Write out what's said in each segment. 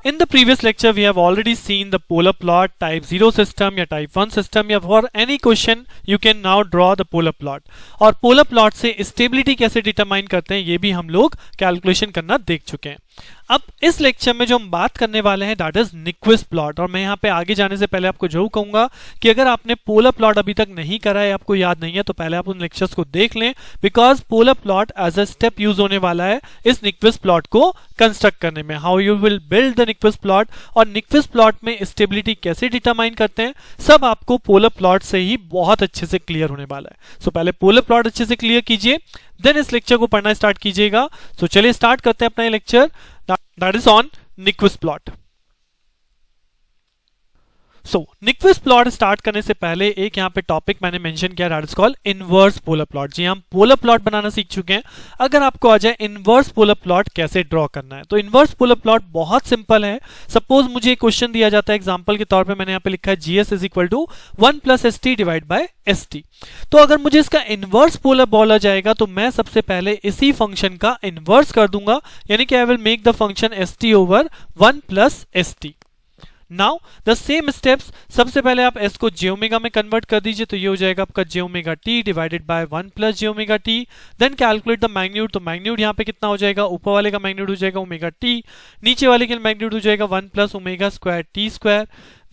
In the previous lecture, we have already seen the polar plot, type 0 system या type 1 system या for any question you can now draw the polar plot. और polar plot से stability कैसे determine करते हैं ये भी हम लोग calculation करना देख चुके हैं. अब इस लेक्चर में जो हम बात करने वाले हैं दैट इज निक्विस्ट प्लॉट. और मैं यहाँ पे आगे जाने से पहले आपको जरूर कहूंगा कि अगर आपने पोलर प्लॉट अभी तक नहीं करा है, आपको याद नहीं है, तो पहले आप उन लेक्चर्स को देख लें, because polar plot as a step use होने वाला है इस निक्विस्ट प्लॉट को कंस्ट्रक्ट करने में. How you will build the Nyquist plot और निक्विस्ट प्लॉट में स्टेबिलिटी कैसे डिटरमाइन करते हैं, सब आपको पोलर प्लॉट से ही बहुत अच्छे से क्लियर होने वाला है. सो पहले पोलर प्लॉट अच्छे से क्लियर कीजिए, देन इस लेक्चर को पढ़ना स्टार्ट कीजिएगा. सो चलिए स्टार्ट करते हैं अपना ये lecture. That is on Nyquist plot. So Nyquist plot start करने से पहले एक यहाँ पे टॉपिक मैंने मेंशन किया, that is called inverse polar plot. जी हम पोलर प्लॉट बनाना सीख चुके हैं. अगर आपको आ जाए इनवर्स पोलर प्लॉट कैसे ड्रॉ करना है, तो इनवर्स पोलर प्लॉट बहुत सिंपल है. सपोज मुझे एक क्वेश्चन दिया जाता है, एग्जांपल के तौर पे मैंने यहाँ पे लिखा है GS is equal to 1 plus S T divide by S T. तो अगर मुझे इसका इनवर्स पोलर बोला जाएगा तो मैं सबसे पहले इसी फंक्शन का इनवर्स कर दूंगा, यानी कि I will make the function S T over 1 plus S T. Now the same steps, सबसे पहले आप s को j ओमेगा में कन्वर्ट कर दीजिए, तो ये हो जाएगा आपका j omega t divided by 1 plus j omega t. Then calculate the magnitude, तो मैग्नीट्यूड यहाँ पे कितना हो जाएगा, ऊपर वाले का मैग्नीट्यूड हो जाएगा ओमेगा t, नीचे वाले का मैग्नीट्यूड हो जाएगा 1 plus omega square t square.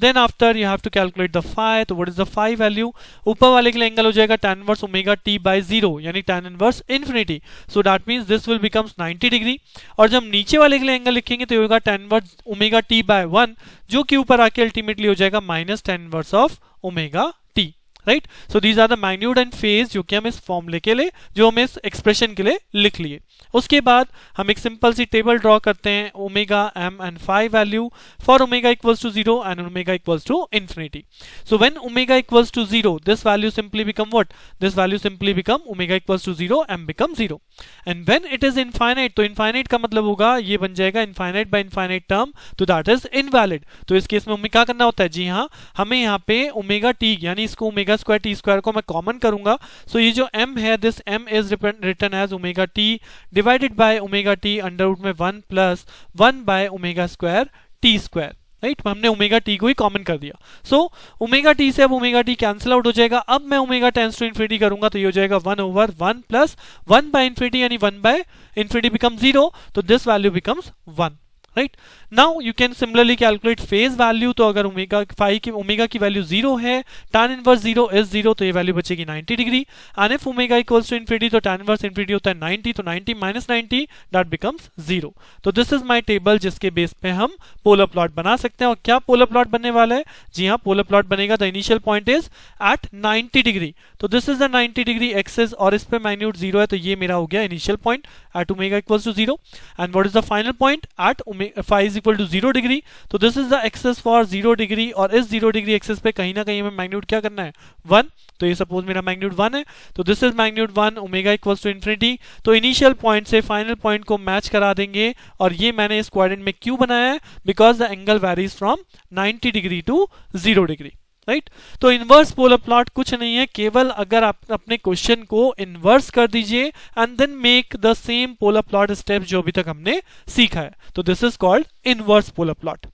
Then after you have to calculate the phi, तो what is the phi value, ऊपर वाले के लिए एंगल हो जाएगा tan inverse omega t by 0 यानी tan inverse infinity. So that means this will becomes 90 degree. और जब नीचे वाले के लिए एंगल लिखेंगे तो ये होगा tan inverse omega t by 1 जो कि ऊपर आके अल्टीमेटली हो जाएगा minus tan inverse of omega t. Right, so these are the magnitude and phase जो कि हम इस फॉर्मूले के लिए, जो हम इस एक्सप्रेशन के लिए लिख लिए. उसके बाद हम एक सिंपल सी टेबल ड्रॉ करते हैं, omega M and phi value for omega equals to 0 and omega equals to infinity. So when omega equals to 0 this value simply become what, this value simply become omega equals to 0 M become 0. And when it is infinite, तो infinite का मतलब होगा ये बन जाएगा infinite by infinite term, तो that is invalid. तो इस केस में हमें क्या करना होता है, जी हाँ, हमें यहाँ पे ओमेगा टी यानी इसको ओमेगा स्क्वायर टी स्क्वायर को मैं कॉमन करूंगा. सो ये जो m है, this m is written as omega t divided by omega t under root में 1 plus 1 by omega square t square. Right, हमने ओमेगा t को ही कॉमन कर दिया. सो ओमेगा t से अब ओमेगा t कैंसिल आउट हो जाएगा. अब मैं ओमेगा टेंस टू इन्फिनिटी करूंगा तो ये हो जाएगा 1 ओवर 1 प्लस 1 बाय इन्फिनिटी यानी 1 बाय इन्फिनिटी बिकम 0, तो this value becomes 1. Right, now you can similarly calculate phase value. तो अगर ओमेगा फाई की ओमेगा की वैल्यू 0 है, tan इनवर्स 0 इज 0, तो ये वैल्यू बचेगी 90 degree. And if omega equals to infinity, तो tan इनवर्स इन्फिनिटी होता है 90, तो 90 माइनस 90 दैट बिकम्स 0. तो दिस इज माय टेबल जिसके बेस पे हम पोलर प्लॉट बना सकते हैं. और क्या पोलर प्लॉट बनने वाला है, जी हाँ, पोलर प्लॉट बनेगा the initial point is at 90 degree. तो this is the 90 degree axis और इस पे मैग्नीट्यूड 0 है, तो ये मेरा हो गया initial point at omega equals to 0. And what is the final point at phi is equal to 0 degree. तो this is the axis for 0 degree और इस 0 डिग्री एक्सिस पे कहीं ना कहीं हमें मैग्नीट्यूड क्या करना है, 1. तो ये सपोज मेरा मैग्नीट्यूड 1 है, तो this is magnitude 1 omega equals to infinity. तो इनिशियल पॉइंट से फाइनल पॉइंट को मैच करा देंगे. और ये मैंने इस क्वाड्रेंट में क्यों बनाया है, because the angle varies from 90 degree to 0 degree. Right, तो इनवर्स पोलर प्लॉट कुछ नहीं है, केवल अगर आप अपने क्वेश्चन को इनवर्स कर दीजिए and then make the same polar plot step जो अभी तक हमने सीखा है, तो this is called inverse polar plot.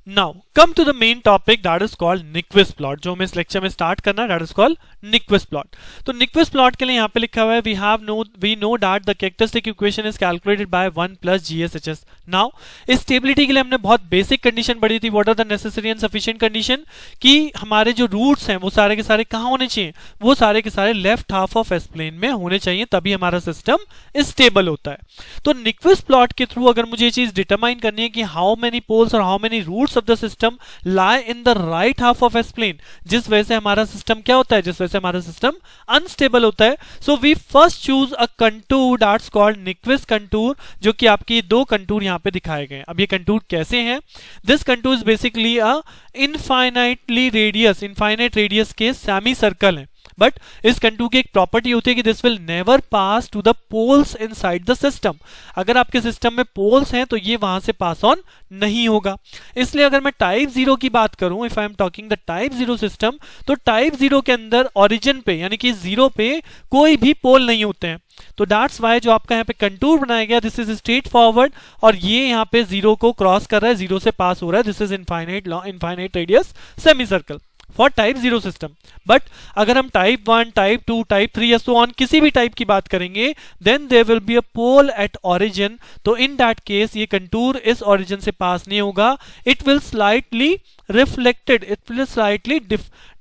Now come to the main topic that is called Nyquist plot, जो हमें इस लेक्चर में स्टार्ट करना है, that is called Nyquist plot. तो Nyquist plot के लिए यहाँ पे लिखा हुआ है we know that the characteristic equation is calculated by 1 plus GSHS. Now stability के लिए हमने बहुत बेसिक कंडीशन पढ़ी थी, what are the necessary and sufficient condition, कि हमारे जो रूट्स हैं वो सारे के सारे कहाँ होने चाहिए, वो सारे के सारे left half of S plane में होने चाहिए, तभी हमारा सिस्टम स्टेबल होता है. तो Nyquist plot के थ्रू अगर मुझे ये चीज डिटरमाइन करनी है कि हाउ मेनी पोल्स और how many roots of the system lie in the right half of S plane, जिस वजह से हमारा सिस्टम क्या होता है, जिस वजह से हमारा सिस्टम अनस्टेबल होता है. So we first choose a contour that's called Nyquist contour, जो कि आपकी दो कंटूर यहाँ पे दिखाए गए हैं. अब ये कंटूर कैसे हैं, this contour is basically a infinite radius के सेमी सर्कल है. बट इस कंटूर की एक प्रॉपर्टी होती है कि this will never pass to the poles inside the system. अगर आपके सिस्टम में पोल्स हैं तो ये वहां से पास ऑन नहीं होगा। इसलिए अगर मैं टाइप 0 की बात करूं, if I am talking the type 0 system, तो टाइप 0 के अंदर ओरिजिन पे यानी कि 0 पे कोई भी पोल नहीं होते हैं। तो दैट्स वाई जो आपका यहाँ पे कंटूर बनाया गया, दिस इज स्ट्रेट फॉरवर्ड, और ये यहाँ पे 0 को क्रॉस कर रहा है, 0 से पास हो रहा है। This is infinite radius semi circle for type 0 system. But अगर हम टाइप 1, टाइप 2, टाइप 3 या सो ऑन किसी भी टाइप की बात करेंगे, then there will be a pole at origin. तो इन दैट केस ये कंटूर इस ओरिजिन से पास नहीं होगा, it will slightly reflected, it will slightly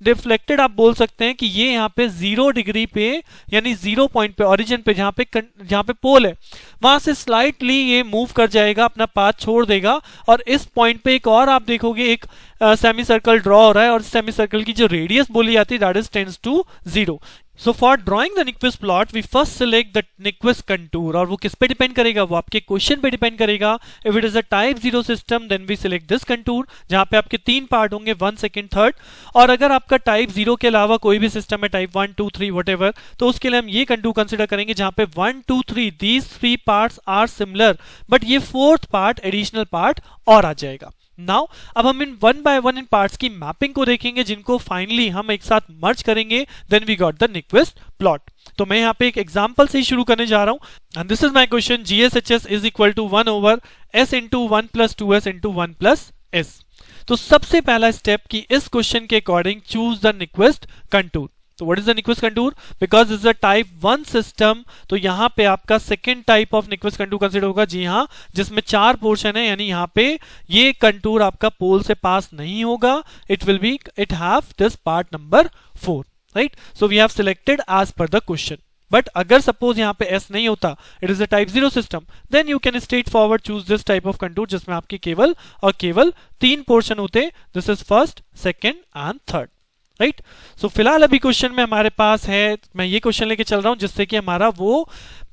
deflected. आप बोल सकते हैं कि ये यहाँ पे 0 डिग्री पे यानी 0 पॉइंट पे ओरिजिन पे जहाँ पे पोल है वहां से स्लाइटली ये मूव कर जाएगा, अपना पाथ छोड़ देगा, और इस पॉइंट पे एक और आप देखोगे एक सेमी सर्कल ड्रॉ हो रहा है, और सेमी सर्कल की जो रेडियस बोली जाती है that is tends to 0। So for drawing the Nyquist plot, we first select the Nyquist contour, और वो किस पे डिपेंड करेगा, वो आपके क्वेश्चन पे डिपेंड करेगा। If it is a type 0 system, then we select this contour, जहाँ पे आपके 3 पार्ट होंगे, 1, 2, 3, और अगर आपका टाइप 0 के अलावा कोई भी सिस्टम है, टाइप 1, 2, 3 whatever, तो उसके लिए हम ये कंटूर कंसिडर करेंगे जहाँ पे 1, 2, 3 these 3 parts are similar, but ये 4th पार्ट एडिशनल पार्ट और आ जाएगा। नाउ अब हम इन 1 बाय 1 इन पार्ट्स की मैपिंग को देखेंगे, जिनको फाइनली हम एक साथ मर्ज करेंगे, then we got the Nyquist plot. तो मैं यहाँ पे एक एग्जांपल से ही शुरू करने जा रहा हूं, and this is my question, GSHS is equal to 1 over S into 1 plus 2S into 1 plus S। तो सबसे पहला स्टेप कि इस क्वेश्चन के according choose the Nyquist contour. तो what is the Nyquist contour? Because is a type 1 system, तो यहां पे आपका second type of Nyquist contour consider होगा, जी हां, जिसमें 4 पोर्शन है, यानी यहां पे ये कंटूर आपका पोल से पास नहीं होगा। It have this part number 4, right? So we have selected as per the question. But अगर सपोज यहाँ पे S नहीं होता, it is a type 0 system, then you can straight forward choose this type of contour जिसमें आपके केवल और केवल 3 पोर्शन होते। This is first, second and third, right? So फिलहाल अभी क्वेश्चन में हमारे पास है, मैं ये क्वेश्चन लेके चल रहा हूं जिससे कि हमारा वो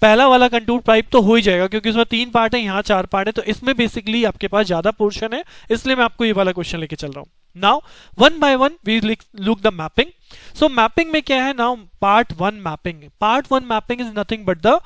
पहला वाला कंटूर टाइप तो हो ही जाएगा, क्योंकि उसमें 3 पार्ट है, यहाँ 4 पार्ट है, तो इसमें बेसिकली आपके पास ज्यादा पोर्शन है, इसलिए मैं आपको ये वाला क्वेश्चन लेके चल रहा हूं। Now 1 by 1 we look the mapping. So mapping में क्या है, now part 1 mapping. Part 1 mapping is nothing but the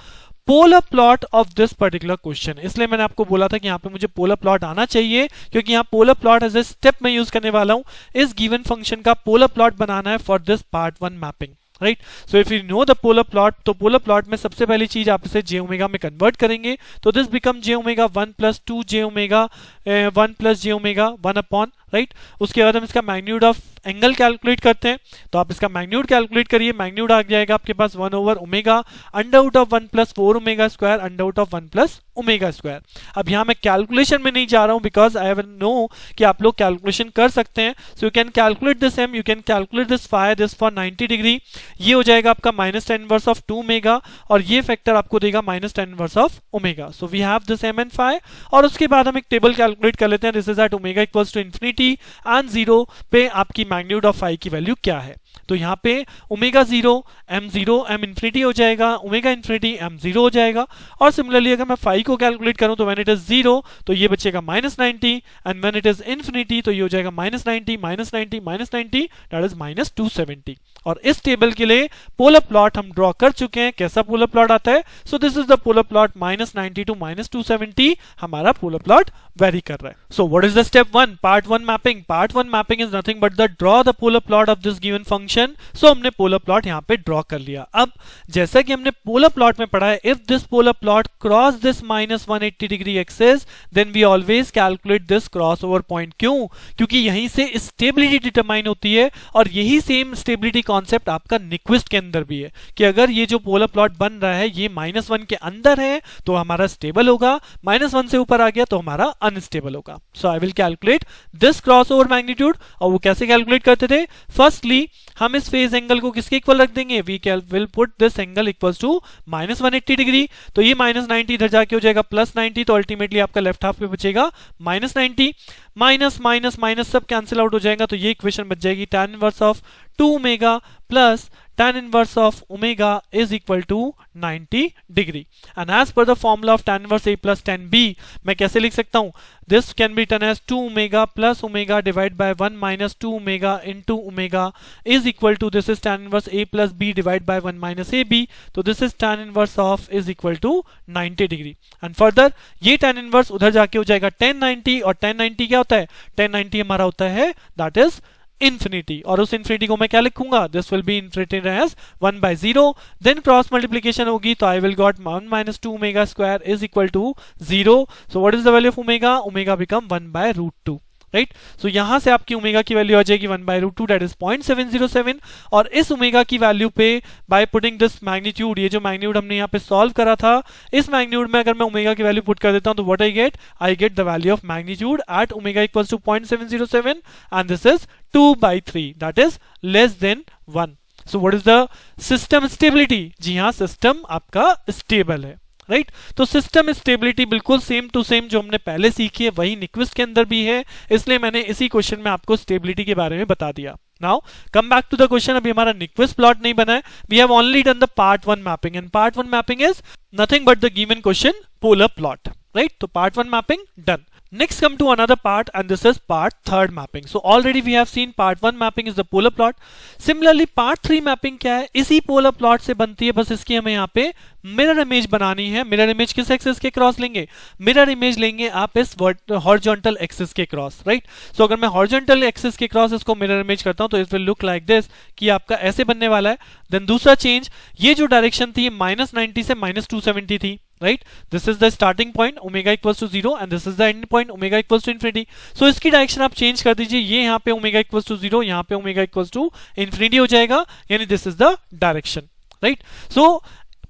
polar plot of this particular question. इसलिए मैंने आपको बोला था कि यहाँ पे मुझे पोलर प्लॉट आना चाहिए, क्योंकि यहाँ polar plot as a step में यूज करने वाला हूं। इस गिवन फंक्शन का पोलर प्लॉट बनाना है for this part 1 mapping, right? So if you know the polar plot, तो पोलर प्लॉट में सबसे पहली चीज आप इसे j ओमेगा में कन्वर्ट करेंगे, तो this become j omega 1 plus 2 j omega 1 plus j omega 1 upon, right? उसके बाद हम इसका मैग्नीट्यूड ऑफ एंगल कैलकुलेट करते हैं, तो आप इसका मैग्नीट्यूड कैलकुलेट करिए। मैग्नीट्यूड आ जाएगा आपके पास 1 over omega under root of 1 plus 4 omega square under root of 1 plus omega square. अब यहाँ मैं कैलकुलेशन में नहीं जा रहा हूं, बिकॉज आई नो कि आप लोग कैलकुलेशन कर सकते हैं। So you can calculate this m, you can calculate this phi, this for 90 degree, ये हो जाएगा आपका minus tan inverse of 2 omega, और ये फैक्टर आपको देगा minus tan inverse of omega. So we have this m and phi, और उसके बाद हम एक टेबल कैलकुलेट कर लेते हैं। This is at omega equals to infinity and 0 पे आपकी मैग्नीट्यूड ऑफ phi की वैल्यू क्या है। तो यहाँ पे ओमेगा 0 m इंफिनिटी हो जाएगा, ओमेगा इंफिनिटी m 0 हो जाएगा। और सिमिलरली अगर मैं phi को कैलकुलेट करूं तो व्हेन इट इज 0 तो ये बचेगा minus 90, and when it is infinity तो ये हो जाएगा minus 90 minus 90 minus 90, that is minus 270। और इस टेबल के लिए पोलर प्लॉट हम ड्रॉ कर चुके हैं। कैसा पोलर प्लॉट आता है? So this is the polar plot, minus 90 to minus 270 हमारा पोलर प्लॉट वेरी कर रहा है। So what is the step 1? Part 1 mapping. Part 1 mapping is nothing but the draw the polar plot of this given function. So हमने polar plot यहाँ पे draw कर लिया। अब जैसा कि हमने पोलर प्लॉट में पढ़ा है, if this polar plot cross this minus 180 degree axis, then we always calculate this cross over point. क्यों? क्योंकि यहीं से स्टेबिलिटी डिटरमाइन होती है, और यही सेम स्टेबिलिटी कॉन्सेप्ट आपका Nyquist के अंदर भी है कि अगर ये जो पोलर प्लॉट बन रहा है ये -1 के अंदर है तो हमारा स्टेबल होगा, -1 से ऊपर आ गया तो हमारा अनस्टेबल होगा। So I will calculate this cross over magnitude. और वो कैसे कैलकुलेट करते थे? फर्स्टली हम इस फेज एंगल को किसके इक्वल रख देंगे? We will put this angle equals to minus 180 degree. तो ये माइनस 90 इधर जाके हो जाएगा प्लस 90, तो अल्टीमेटली आपका लेफ्ट हाफ पे बचेगा माइनस 90। माइनस माइनस माइनस सब कैंसिल आउट हो जाएगा, तो ये इक्वेशन बच जाएगी tan inverse of 2 omega plus tan inverse of omega is equal to 90 degree. And as per the formula of tan inverse a plus tan b, मैं कैसे लिख सकता हूं? This can be written as 2 omega plus omega divided by 1 minus 2 omega into omega is equal to, this is tan inverse a plus b divided by 1 minus ab. तो this is tan inverse of is equal to 90 degree. And further ये tan inverse उधर जाके हो जाएगा tan 90, और tan 90 क्या होता है? tan 90 हमारा होता है that is इंफिनिटी, और उस इंफिनिटी को मैं क्या लिखूंगा? This will be infinity as 1 by 0, then cross multiplication होगी तो I will got 1 minus 2 omega square is equal to 0. So what is the value of omega? Omega become 1 by root 2. Right, सो यहां से आपकी omega की value आ जाएगी 1 by root 2, that is 0.707. और इस omega की वैल्यू पे बाय पुटिंग दिस मैग्नीट्यूड, ये जो मैग्नीट्यूड हमने यहाँ पे सॉल्व करा था, इस मैग्नीट्यूड में अगर मैं ओमेगा की वैल्यू पुट कर देता हूं तो what I get the value of magnitude at omega equals to 0.707 and this is 2 by 3, that is less than 1. So what is the system stability? जी हाँ, सिस्टम आपका स्टेबल है. राइट, तो सिस्टम स्टेबिलिटी बिल्कुल सेम टू सेम जो हमने पहले सीखी है वही निक्विस्ट के अंदर भी है, इसलिए मैंने इसी क्वेश्चन में आपको स्टेबिलिटी के बारे में बता दिया. Now come back to the question. अभी हमारा निक्विस्ट प्लॉट नहीं बना है. We have only done the part 1 mapping, and part 1 mapping is nothing but the given question polar plot. Right, तो part 1 mapping done. Next come to another part, and this is part 3rd mapping. So already we have seen part 1 mapping is the polar plot. Similarly part 3 mapping क्या है? इसी polar plot से बनती है, बस इसकी हमें यहाँ पे मिरर इमेज बनानी है. मिरर इमेज किस एक्सिस के क्रॉस लेंगे? मिरर इमेज लेंगे आप इस हॉरिजॉन्टल एक्सिस के क्रॉस. राइट, सो अगर मैं हॉरिजॉन्टल एक्सिस के क्रॉस इसको मिरर इमेज करता हूं तो it will look like this, कि आपका ऐसे बनने वाला है. देन दूसरा चेंज, ये जो डायरेक्शन थी -90 से -270 थी. Right, this is the starting point omega equals to 0 and this is the end point omega equals to infinity. So इसकी डायरेक्शन आप चेंज कर दीजिए, ये यहाँ पे ओमेगा इक्वल्स टू 0, यहाँ पे ओमेगा इक्वल्स टू इंफिनिटी हो जाएगा, यानी this is the direction. Right, so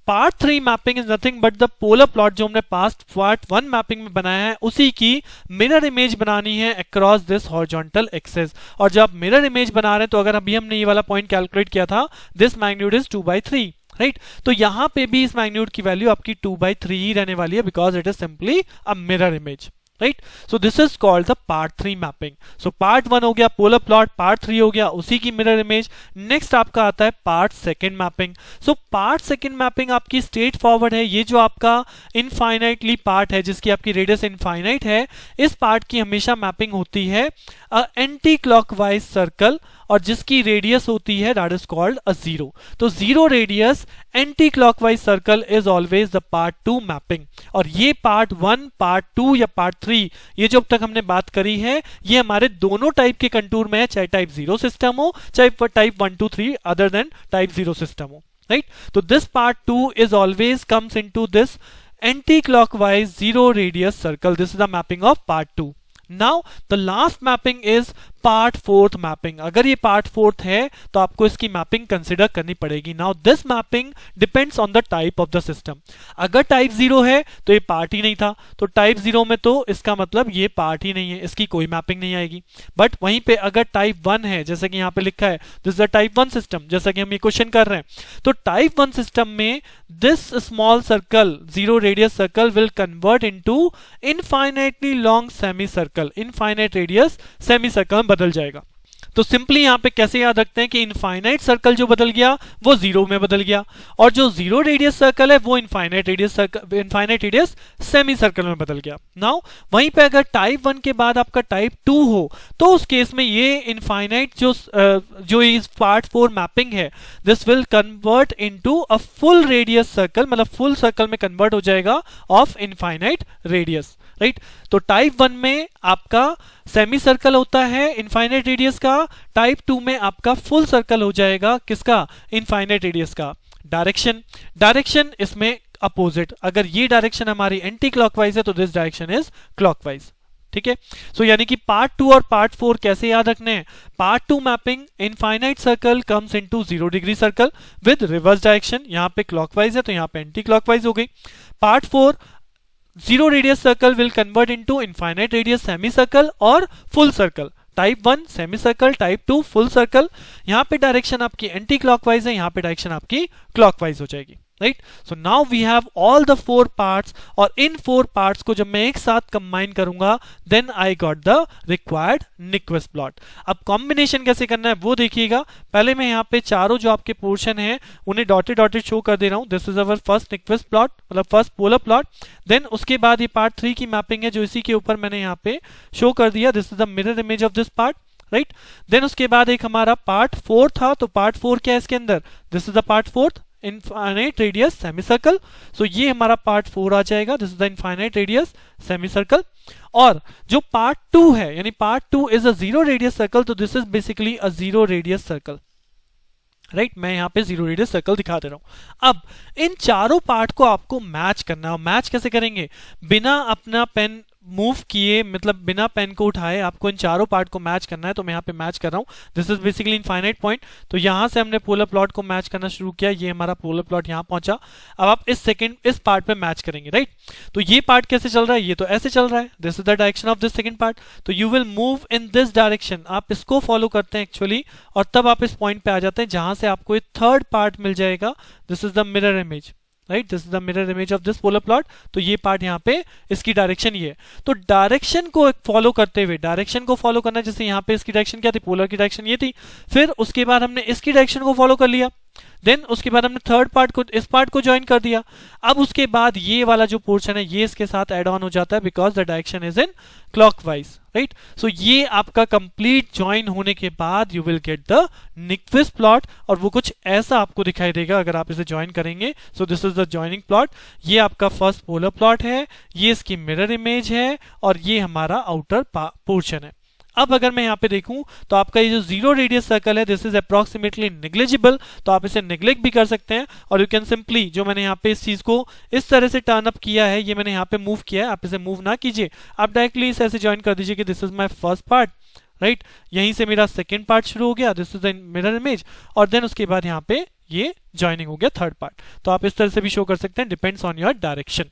part 3 mapping is nothing but the polar plot जो हमने पास्ट पार्ट 1 मैपिंग में बनाया है उसी की मिरर इमेज बनानी है अक्रॉस दिस हॉरिजॉन्टल एक्सिस. और जब आप मिरर इमेज बना रहे हैं तो अगर अभी हमने ये वाला पॉइंट कैलकुलेट किया था, this magnitude is 2 by 3. Right, तो यहां पे भी इस मैग्नीट्यूड की वैल्यू आपकी 2 by 3 ही रहने वाली है, because it is simply a mirror image. Right, so this is called the part 3 mapping. So part 1 हो गया पोलर प्लॉट, पार्ट 3 हो गया उसी की मिरर इमेज. नेक्स्ट आपका आता है part 2nd mapping. So part 2nd mapping आपकी स्ट्रेट फॉरवर्ड है. ये जो आपका इनफाइनाइटली पार्ट है जिसकी आपकी रेडियस इनफाइनाइट है, इस पार्ट की हमेशा मैपिंग होती है एंटी क्लॉकवाइज सर्कल, और जिसकी रेडियस होती है दैट इज कॉल्ड अ 0. तो 0 radius anti clockwise circle is always the part 2 mapping. और ये पार्ट 1, पार्ट 2 या पार्ट 3, ये जो अब तक हमने बात करी है, ये हमारे दोनों टाइप के कंटूर में है, चाहे टाइप 0 सिस्टम हो, चाहे type 1 2 3 other than type 0 system हो. राइट, तो this part 2 is always comes into this anti clockwise 0 radius circle. This is the mapping of part 2. Now the last mapping is part 4th mapping. अगर ये part 4th है तो आपको इसकी mapping consider करनी पड़ेगी. Now this mapping depends on the type of the system. अगर type 0 है तो ये पार्ट ही नहीं था, तो टाइप 0 में तो इसका मतलब ये पार्ट ही नहीं है, इसकी कोई मैपिंग नहीं आएगी. बट वहीं पे अगर टाइप 1 है, जैसे कि यहाँ पे लिखा है this is the type 1 system, जैसा कि हम ये क्वेश्चन कर रहे हैं, तो टाइप 1 सिस्टम में this small circle 0 radius circle will convert into infinitely long semi circle. Infinite radius semi circle बदल जाएगा. तो सिंपली यहां पे कैसे याद रखते हैं कि इनफाइनाइट सर्कल जो बदल गया वो 0 में बदल गया, और जो 0 रेडियस सर्कल है वो इनफाइनाइट रेडियस सेमी सर्कल में बदल गया. नाउ वहीं पे अगर टाइप 1 के बाद आपका टाइप 2 हो तो उस केस में ये इनफाइनाइट जो इस पार्ट 4 मैपिंग है, this will convert into a full radius circle, मतलब फुल सर्कल में कन्वर्ट हो जाएगा ऑफ इनफाइनाइट रेडियस. राइट, तो टाइप 1 में आपका सेमी सर्कल होता है इनफाइनाइट रेडियस का, टाइप 2 में आपका फुल सर्कल हो जाएगा किसका? इनफाइनाइट रेडियस का. डायरेक्शन इसमें अपोजिट. अगर ये डायरेक्शन हमारी एंटी क्लॉकवाइज है तो दिस डायरेक्शन इज क्लॉकवाइज. ठीक है, सो यानी कि पार्ट 2 और पार्ट 4 कैसे याद रखने हैं? Part 2 mapping infinite circle comes into 0 degree circle with reverse direction. यहां पे क्लॉकवाइज है तो यहां पे एंटी क्लॉकवाइज हो गई. Part 4 0 radius circle will convert into infinite radius semi circle और full circle. Type 1 semi circle, type 2 full circle. यहां पे डायरेक्शन आपकी एंटी क्लॉकवाइज है, यहां पे डायरेक्शन आपकी क्लॉकवाइज हो जाएगी. Right. So now we have all the 4 parts, और इन 4 पार्ट्स को जब मैं एक साथ कंबाइन करूंगा then I got the required Nyquist plot. अब कॉम्बिनेशन कैसे करना है वो देखिएगा। पहले मैं यहाँ पे चारों जो आपके पोर्शन है उन्हें डॉटेड डॉटेड शो कर दे रहा हूं। This is our first Nyquist plot, मतलब फर्स्ट पोलर प्लॉट। देन उसके बाद ये पार्ट 3 की मैपिंग है जो इसी के ऊपर मैंने यहाँ पे शो कर दिया। This is the mirror image of this part, right. Then उसके बाद एक हमारा पार्ट 4 था, तो पार्ट 4 क्या है इसके अंदर, this is the part 4 infinite radius semicircle. So ये हमारा पार्ट 4 आ जाएगा, this is the infinite radius semicircle. और जो पार्ट 2 है, यानी part 2 is a zero radius circle, तो this is basically a zero radius circle, right. मैं यहाँ पे जीरो रेडियस सर्कल दिखा दे रहा हूं। अब इन चारों पार्ट को आपको मैच करना है, और मैच कैसे करेंगे, बिना अपना पेन मूव किए, मतलब बिना पेन को उठाए आपको इन चारों पार्ट को मैच करना है। तो मैं यहाँ पे मैच कर रहा हूँ, this is basically infinite point. तो यहां से हमने पोलर प्लॉट को मैच करना शुरू किया, ये हमारा पोलर प्लॉट यहाँ पहुंचा। अब आप इस पार्ट पे मैच करेंगे, राइट। तो ये पार्ट कैसे चल रहा है, ये तो ऐसे चल रहा है, this is the direction of this second part. तो you will move in this direction, आप इसको फॉलो करते हैं एक्चुअली, और तब आप इस पॉइंट पे आ जाते हैं जहां से आपको एक थर्ड पार्ट मिल जाएगा। This is the mirror image, right, this is the mirror image of this polar plot. तो ये पार्ट यहाँ पे, इसकी डायरेक्शन ये है। तो डायरेक्शन को फॉलो करते हुए, डायरेक्शन को फॉलो करना, जैसे यहाँ पे इसकी डायरेक्शन क्या थी, पोलर की डायरेक्शन ये थी। फिर उसके बाद हमने इसकी डायरेक्शन को फॉलो कर लिया, देन उसके बाद हमने थर्ड पार्ट को, इस पार्ट को ज्वाइन कर दिया। अब उसके बाद ये वाला जो पोर्शन है ये इसके साथ एड ऑन हो जाता है, because the direction is in clockwise, right. So ये आपका कंप्लीट ज्वाइन होने के बाद you will get the Nyquist plot, और वो कुछ ऐसा आपको दिखाई देगा अगर आप इसे ज्वाइन करेंगे। सो this is the joining plot. ये आपका फर्स्ट पोलर प्लॉट है, ये इसकी मिरर इमेज है, और ये हमारा आउटर पोर्शन है। अब अगर मैं यहाँ पे देखूं तो आपका ये जो जीरो रेडियस सर्कल है दिस इज अप्रॉक्सीमेटली नेग्लिजिबल, तो आप इसे नेग्लेक्ट भी कर सकते हैं, और यू कैन सिंपली, जो मैंने यहाँ पे इस चीज को इस तरह से टर्न अप किया है, ये मैंने यहाँ पे मूव किया है, आप इसे मूव ना कीजिए, आप डायरेक्टली इसे ऐसे ज्वाइन कर दीजिए कि this is my first part, right. यहीं से मेरा सेकेंड पार्ट शुरू हो गया, this is the mirror image, और देन उसके बाद यहाँ पे ये ज्वाइनिंग हो गया थर्ड पार्ट। तो आप इस तरह से भी शो कर सकते हैं, depends on your direction.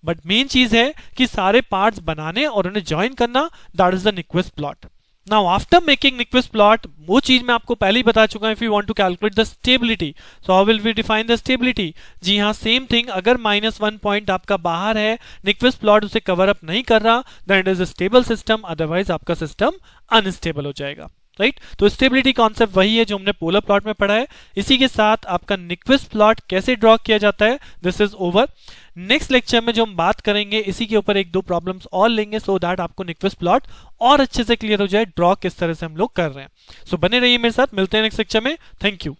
But main चीज है कि सारे पार्ट्स बनाने और उन्हें ज्वाइन करना, that is the Nyquist plot. Now after making Nyquist plot, वो चीज मैं आपको पहले ही बता चुका हूं, if you want to calculate the stability, so how will we define the stability? जी हाँ, सेम थिंग, अगर -1 पॉइंट आपका बाहर है, Nyquist प्लॉट उसे कवर अप नहीं कर रहा, then it is a stable system, otherwise आपका सिस्टम अनस्टेबल हो जाएगा, राइट। तो स्टेबिलिटी कॉन्सेप्ट वही है जो हमने पोलर प्लॉट में पढ़ा है। इसी के साथ आपका Nyquist प्लॉट कैसे ड्रॉ किया जाता है, this is over. Next lecture में जो हम बात करेंगे इसी के ऊपर 1-2 प्रॉब्लम्स और लेंगे, सो दैट आपको Nyquist प्लॉट और अच्छे से क्लियर हो जाए, ड्रॉ किस तरह से हम लोग कर रहे हैं। सो बने रहिए मेरे साथ, मिलते हैं नेक्स्ट लेक्चर में। Thank you.